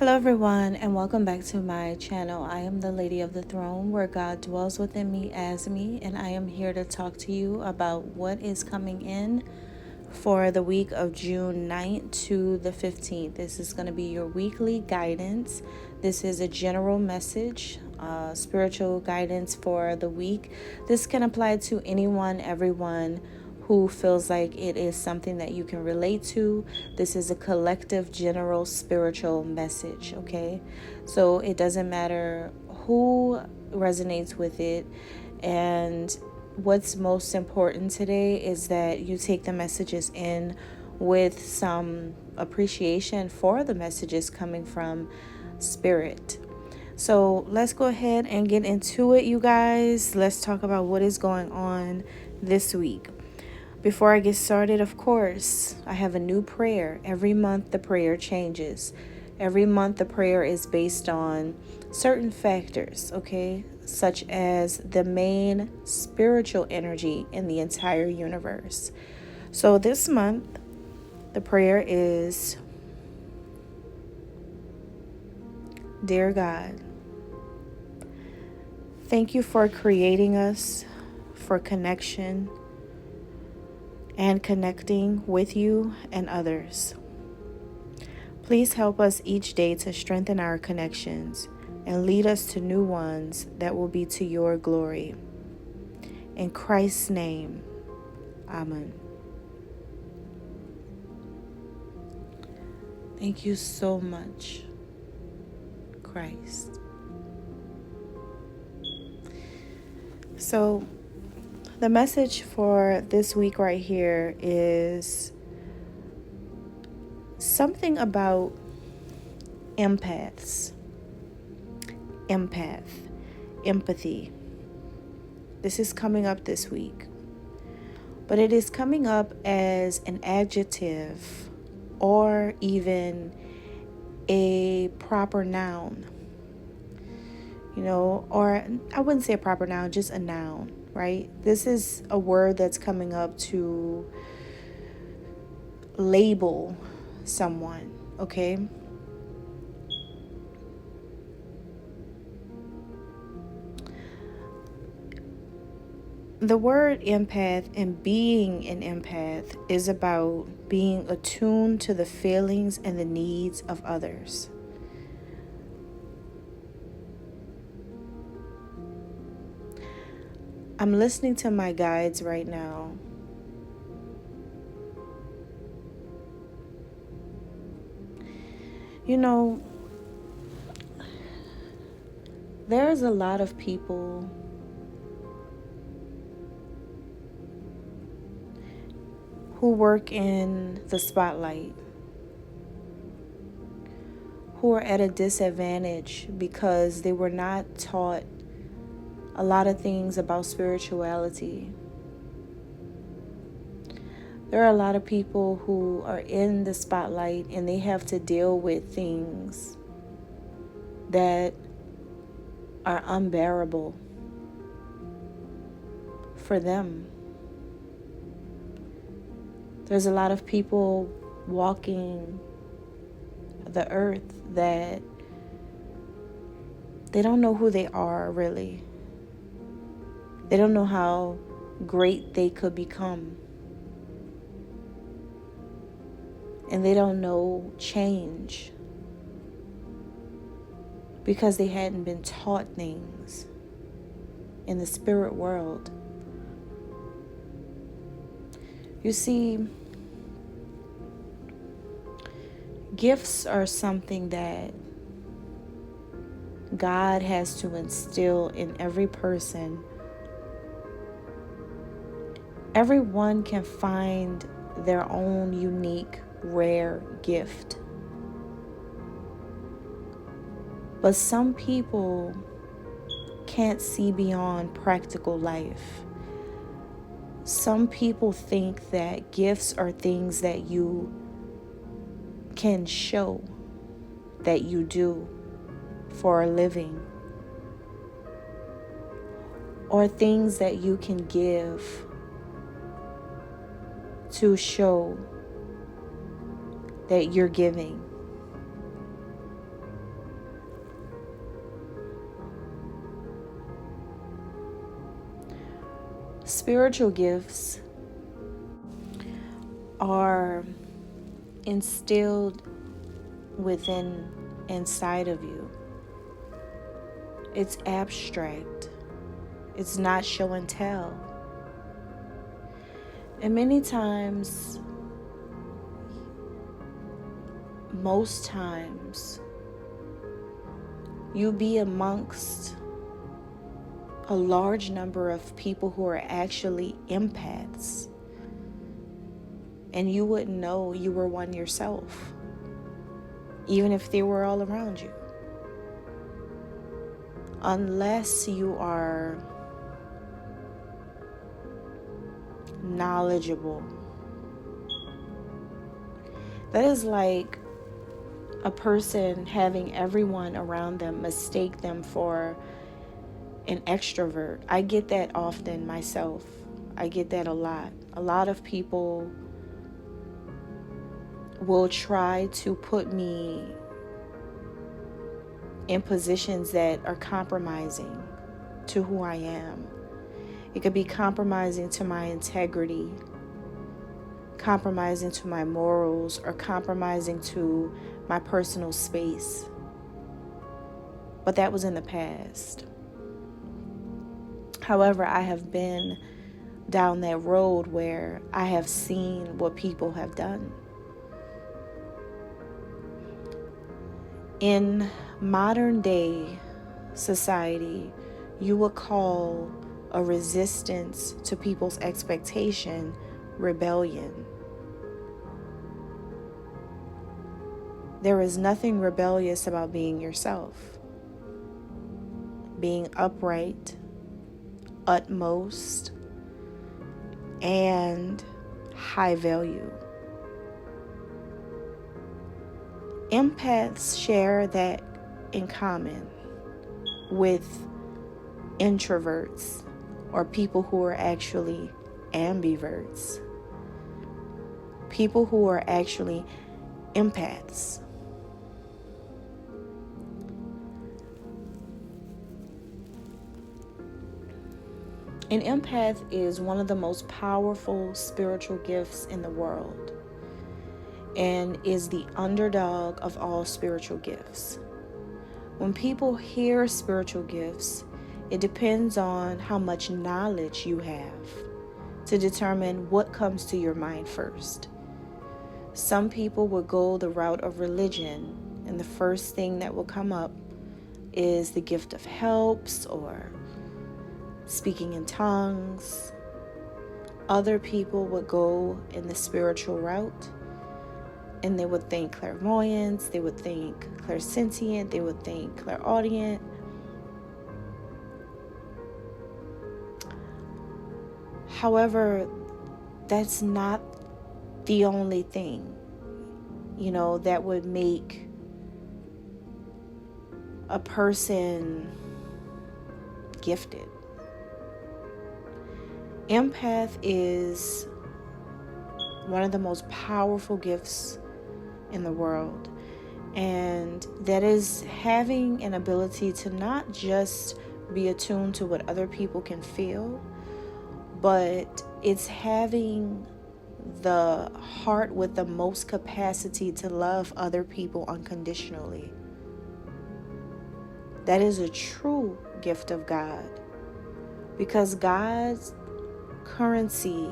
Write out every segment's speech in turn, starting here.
Hello everyone, and welcome back to my channel. I am the Lady of the Throne, where God dwells within me as me, and I am here to talk to you about what is coming in for the week of June 9th to the 15th. This is going to be your weekly guidance. This is a general message, spiritual guidance for the week. This can apply to anyone, everyone who feels like it is something that you can relate to. This is a collective, general, spiritual message, okay? So it doesn't matter who resonates with it. And what's most important today is that you take the messages in with some appreciation for the messages coming from Spirit. So let's go ahead and get into it, you guys. Let's talk about what is going on this week. Before I get started, of course, I have a new prayer. Every month the prayer changes. Every month the prayer is based on certain factors, okay? Such as the main spiritual energy in the entire universe. So this month, the prayer is, Dear God, thank you for creating us for connection and connecting with you and others. Please help us each day to strengthen our connections and lead us to new ones that will be to your glory. In Christ's name, Amen. Thank you so much, Christ. So, the message for this week right here is something about empaths. Empath. Empathy. This is coming up this week. But it is coming up as an adjective or even a proper noun. Or I wouldn't say a proper noun, just a noun, right? This is a word that's coming up to label someone, okay? The word empath and being an empath is about being attuned to the feelings and the needs of others. I'm listening to my guides right now. There's a lot of people who work in the spotlight, who are at a disadvantage because they were not taught a lot of things about spirituality. There are a lot of people who are in the spotlight and they have to deal with things that are unbearable for them. There's a lot of people walking the earth that they don't know who they are, really. They don't know how great they could become. And they don't know change because they hadn't been taught things in the spirit world. You see, gifts are something that God has to instill in every person. Everyone can find their own unique, rare gift. But some people can't see beyond practical life. Some people think that gifts are things that you can show, that you do for a living, or things that you can give to show that you're giving. Spiritual gifts are instilled inside of you. It's abstract. It's not show and tell. And many times, most times, you'll be amongst a large number of people who are actually empaths, and you wouldn't know you were one yourself, even if they were all around you. Unless you are knowledgeable. That is like a person having everyone around them mistake them for an extrovert. I get that often myself. I get that a lot. A lot of people will try to put me in positions that are compromising to who I am. It could be compromising to my integrity, compromising to my morals, or compromising to my personal space. But that was in the past. However, I have been down that road where I have seen what people have done. In modern day society, you would call a resistance to people's expectation rebellion. There is nothing rebellious about being yourself, being upright, utmost, and high value. Empaths share that in common with introverts, or people who are actually ambiverts, people who are actually empaths. An empath is one of the most powerful spiritual gifts in the world, and is the underdog of all spiritual gifts. When people hear spiritual gifts, it depends on how much knowledge you have to determine what comes to your mind first. Some people will go the route of religion, and the first thing that will come up is the gift of helps or speaking in tongues. Other people would go in the spiritual route, and they would think clairvoyance, they would think clairsentient, they would think clairaudient. However, that's not the only thing, that would make a person gifted. Empath is one of the most powerful gifts in the world, and that is having an ability to not just be attuned to what other people can feel, but it's having the heart with the most capacity to love other people unconditionally. That is a true gift of God, because God's currency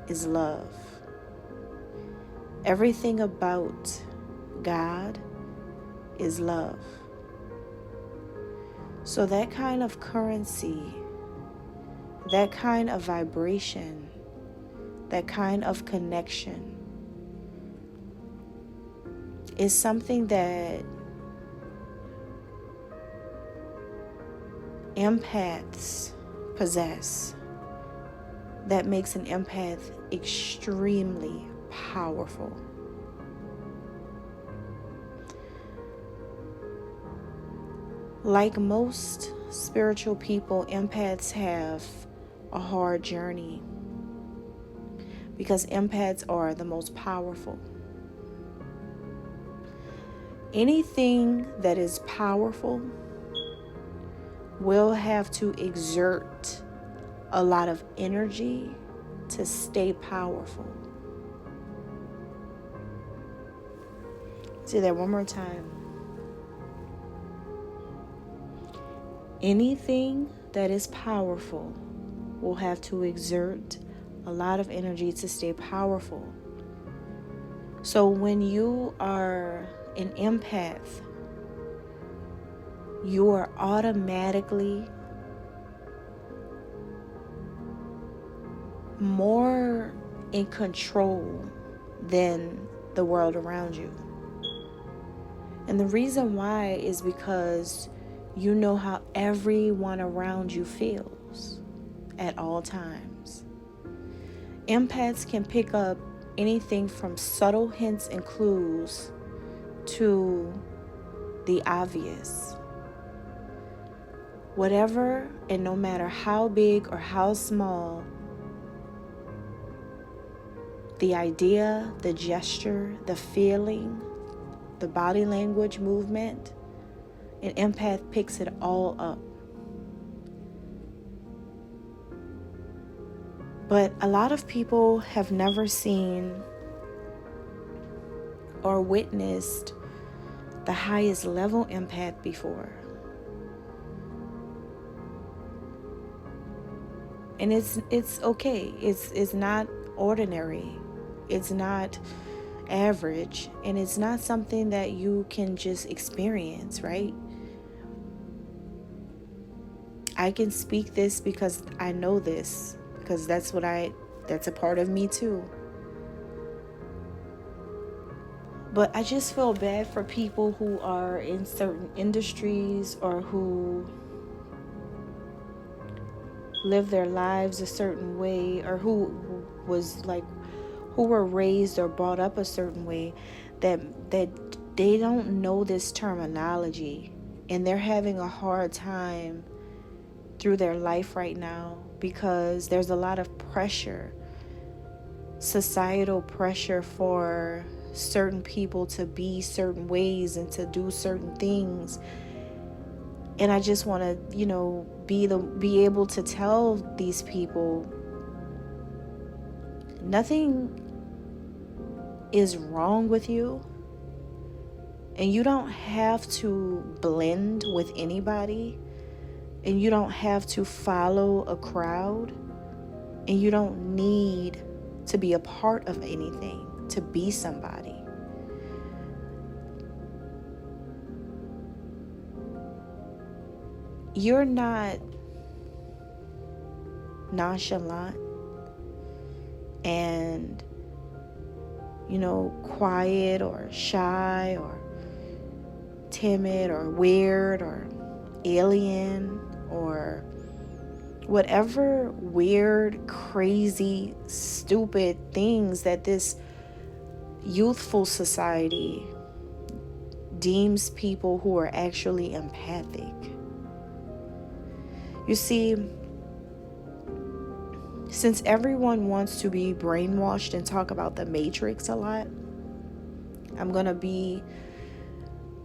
is love. Everything about God is love. So that kind of currency, that kind of vibration, that kind of connection is something that empaths possess, that makes an empath extremely powerful. Like most spiritual people, empaths have a hard journey, because empaths are the most powerful. Anything that is powerful will have to exert a lot of energy to stay powerful. Say that one more time. Anything that is powerful will have to exert a lot of energy to stay powerful. So when you are an empath, you are automatically more in control than the world around you. And the reason why is because you know how everyone around you feels at all times. Empaths can pick up anything from subtle hints and clues to the obvious. Whatever and no matter how big or how small, the idea, the gesture, the feeling, the body language movement, an empath picks it all up. But a lot of people have never seen or witnessed the highest level empath before. And it's okay. It's not ordinary. It's not average, and it's not something that you can just experience, right? I can speak this because I know this, because that's a part of me too. But I just feel bad for people who are in certain industries or who live their lives a certain way, or who were raised or brought up a certain way, that they don't know this terminology, and they're having a hard time through their life right now because there's a lot of pressure, societal pressure for certain people to be certain ways and to do certain things. And I just want to, be able to tell these people nothing is wrong with you, and you don't have to blend with anybody, and you don't have to follow a crowd, and you don't need to be a part of anything to be somebody. You're not nonchalant and quiet or shy or timid or weird or alien or whatever weird, crazy, stupid things that this youthful society deems people who are actually empathic. You see, since everyone wants to be brainwashed and talk about the Matrix a lot, I'm going to be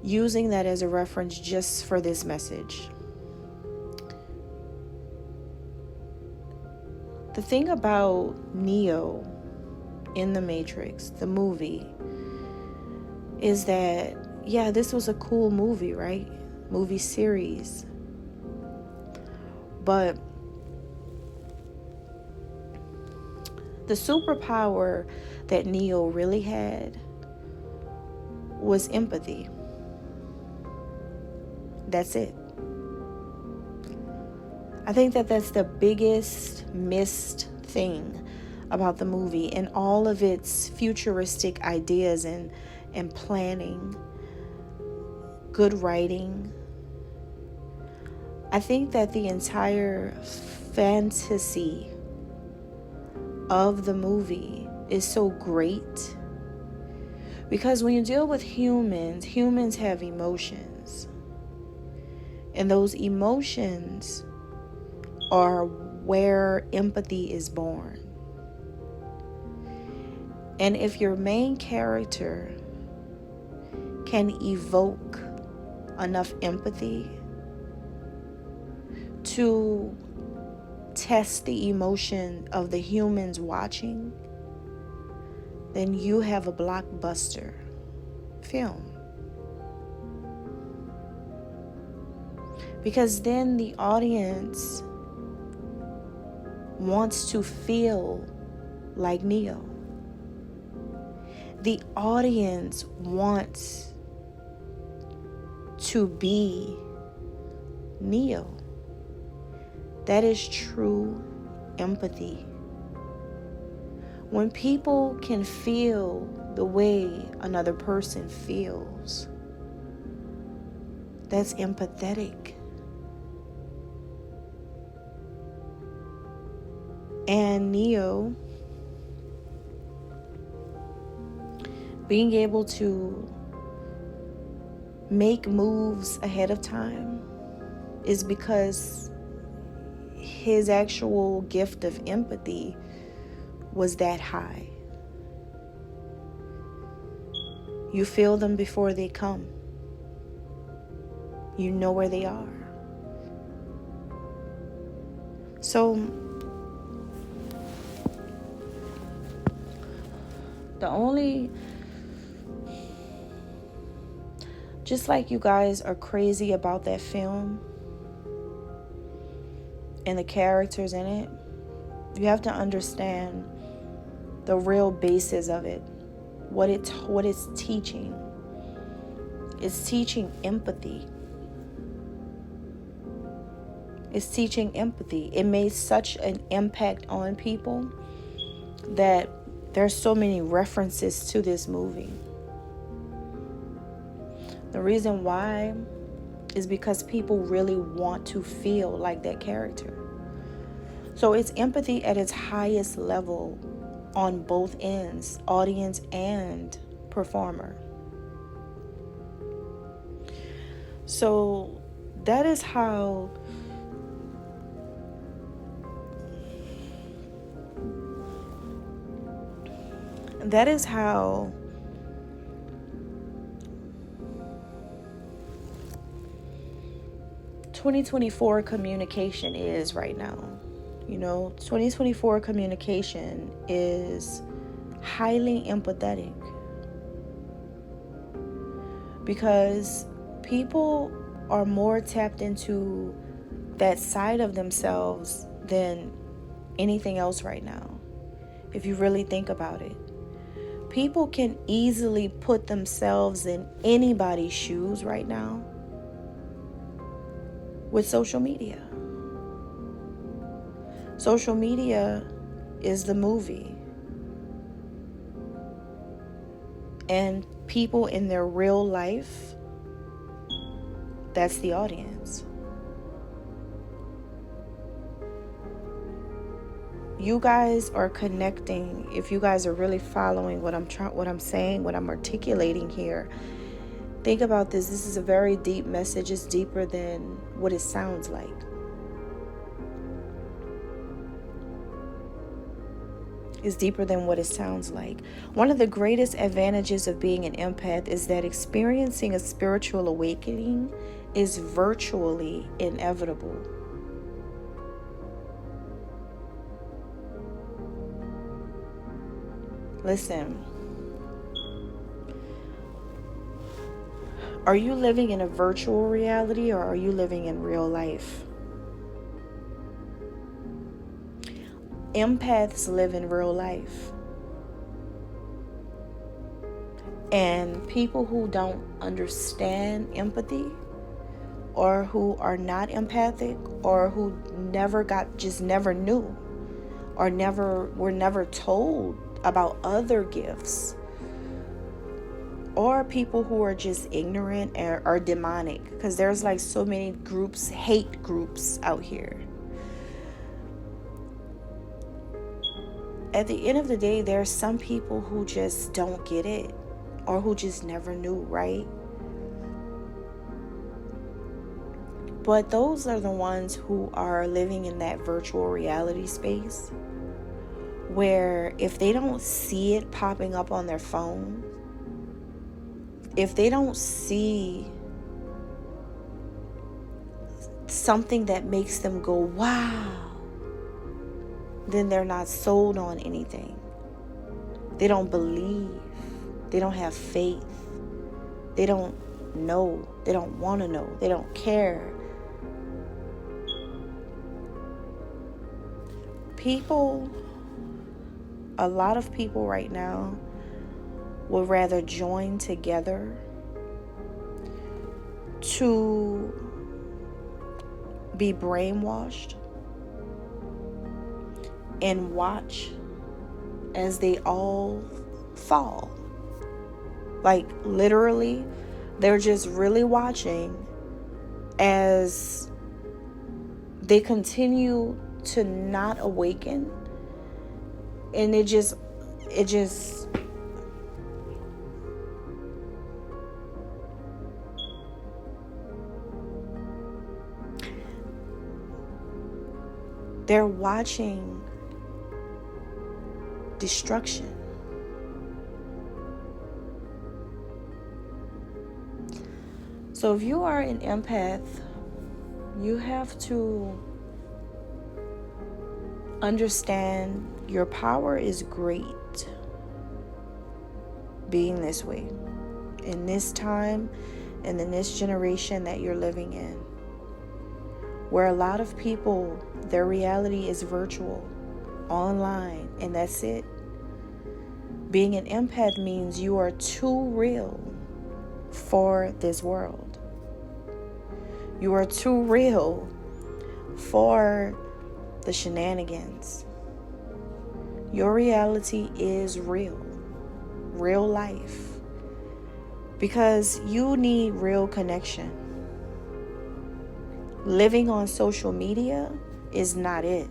using that as a reference just for this message. The thing about Neo in the Matrix, the movie, is that, yeah, this was a cool movie, right? Movie series. But the superpower that Neo really had was empathy. That's it. I think that that's the biggest missed thing about the movie and all of its futuristic ideas and planning, good writing. I think that the entire fantasy of the movie is so great because when you deal with humans have emotions, and those emotions are where empathy is born. And if your main character can evoke enough empathy to test the emotion of the humans watching, then you have a blockbuster film. Because then the audience wants to feel like Neo. The audience wants to be Neo. That is true empathy. When people can feel the way another person feels, that's empathetic. And Neo, being able to make moves ahead of time is because his actual gift of empathy was that high. You feel them before they come. You know where they are. So just like you guys are crazy about that film and the characters in it, you have to understand the real basis of it. What it's teaching. It's teaching empathy. It's teaching empathy. It made such an impact on people that there's so many references to this movie. The reason why is because people really want to feel like that character. So it's empathy at its highest level on both ends, audience and performer. So that is how that is how 2024 communication is right now. 2024 communication is highly empathetic because people are more tapped into that side of themselves than anything else right now. If you really think about it, people can easily put themselves in anybody's shoes right now with social media. Social media is the movie. And people in their real life, that's the audience. You guys are connecting. If you guys are really following what I'm saying, what I'm articulating here, think about this. This is a very deep message. It's deeper than what it sounds like. Is deeper than what it sounds like. One of the greatest advantages of being an empath is that experiencing a spiritual awakening is virtually inevitable. Listen, are you living in a virtual reality or are you living in real life? Empaths live in real life. And people who don't understand empathy or who are not empathic or who never knew or were never told about other gifts, or people who are just ignorant or demonic, because there's like so many groups, hate groups out here. At the end of the day, there are some people who just don't get it or who just never knew, right? But those are the ones who are living in that virtual reality space where if they don't see it popping up on their phone, if they don't see something that makes them go, wow, then they're not sold on anything. They don't believe. They don't have faith. They don't know. They don't want to know. They don't care. A lot of people right now would rather join together to be brainwashed and watch as they all fall. Like, literally, they're just really watching as they continue to not awaken. And it just they're watching destruction. So if you are an empath, you have to understand your power is great being this way, in this time and in this generation that you're living in, where a lot of people, their reality is virtual, online, and that's it. Being an empath means you are too real for this world. You are too real for the shenanigans. Your reality is real life, because you need real connection. Living on social media is not it.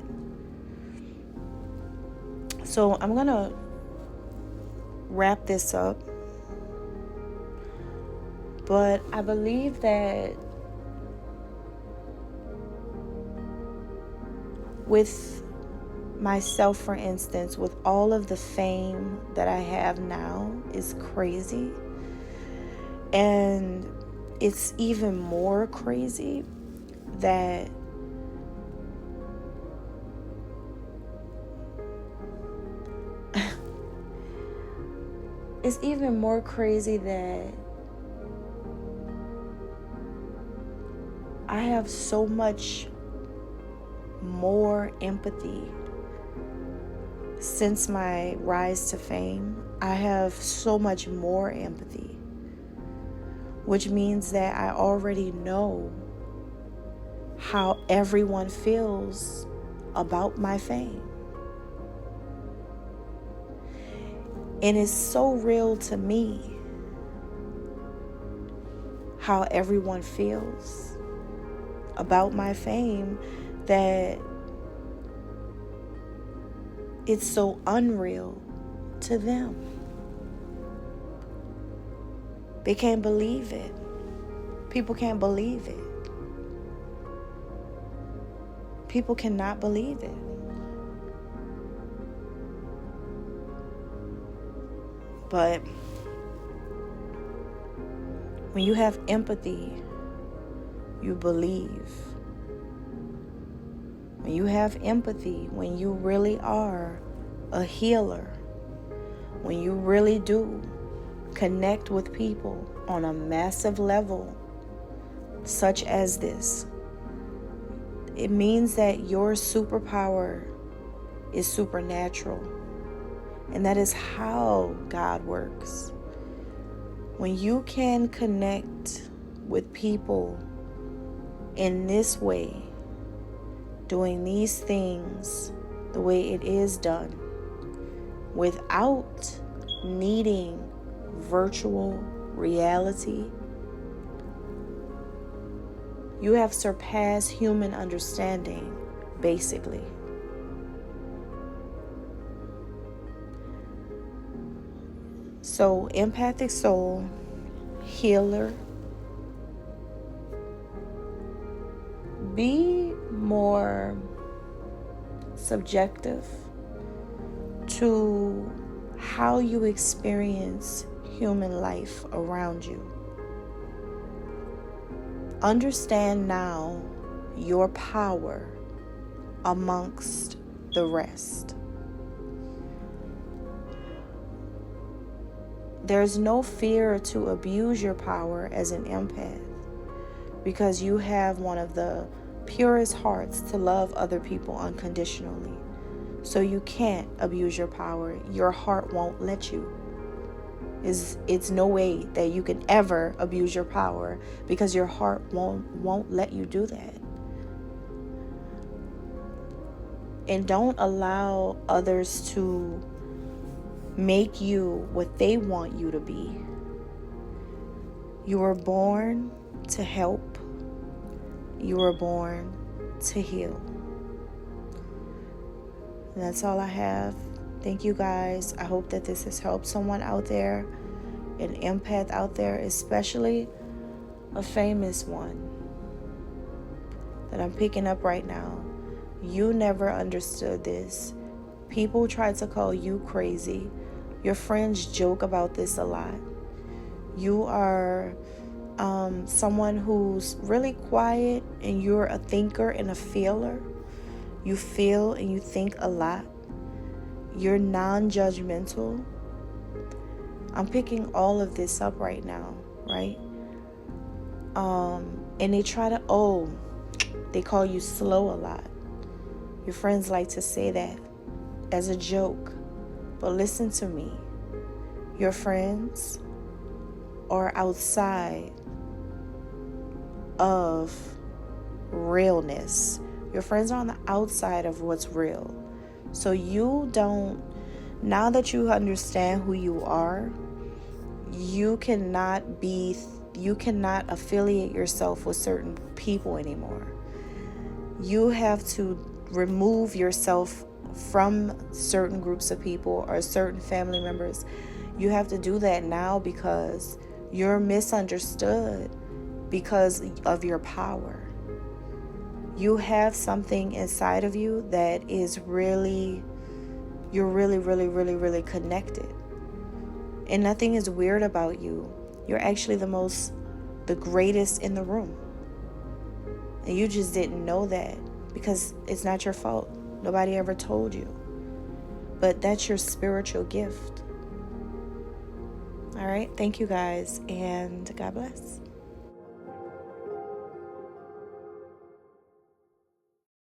So I'm gonna wrap this up, but I believe that with myself, for instance, with all of the fame that I have now, is crazy. And it's even more crazy that I have so much more empathy since my rise to fame. I have so much more empathy, which means that I already know how everyone feels about my fame. And it's so real to me how everyone feels about my fame that it's so unreal to them. They can't believe it. People can't believe it. People cannot believe it. But when you have empathy, you believe. When you have empathy, when you really are a healer, when you really do connect with people on a massive level, such as this, it means that your superpower is supernatural. And that is how God works. When you can connect with people in this way, doing these things the way it is done, without needing virtual reality, you have surpassed human understanding, basically. So, empathic soul, healer, be more subjective to how you experience human life around you. Understand now your power amongst the rest. There's no fear to abuse your power as an empath, because you have one of the purest hearts to love other people unconditionally. So you can't abuse your power. Your heart won't let you. It's no way that you can ever abuse your power, because your heart won't let you do that. And don't allow others to make you what they want you to be. You were born to help. You were born to heal. And that's all I have. Thank you guys. I hope that this has helped someone out there, an empath out there, especially a famous one that I'm picking up right now. You never understood this. People try to call you crazy. Your friends joke about this a lot. You are someone who's really quiet, and you're a thinker and a feeler. You feel and you think a lot. You're non-judgmental. I'm picking all of this up right now, right? And they try to, they call you slow a lot. Your friends like to say that as a joke. But listen to me. Your friends are outside of realness. Your friends are on the outside of what's real. So now that you understand who you are, you cannot affiliate yourself with certain people anymore. You have to remove yourself from certain groups of people or certain family members. You have to do that now, because you're misunderstood because of your power. You have something inside of you that is you're really connected. And nothing is weird about you. You're actually the greatest in the room. And you just didn't know that, because it's not your fault. Nobody ever told you. But that's your spiritual gift. All right. Thank you guys, and God bless.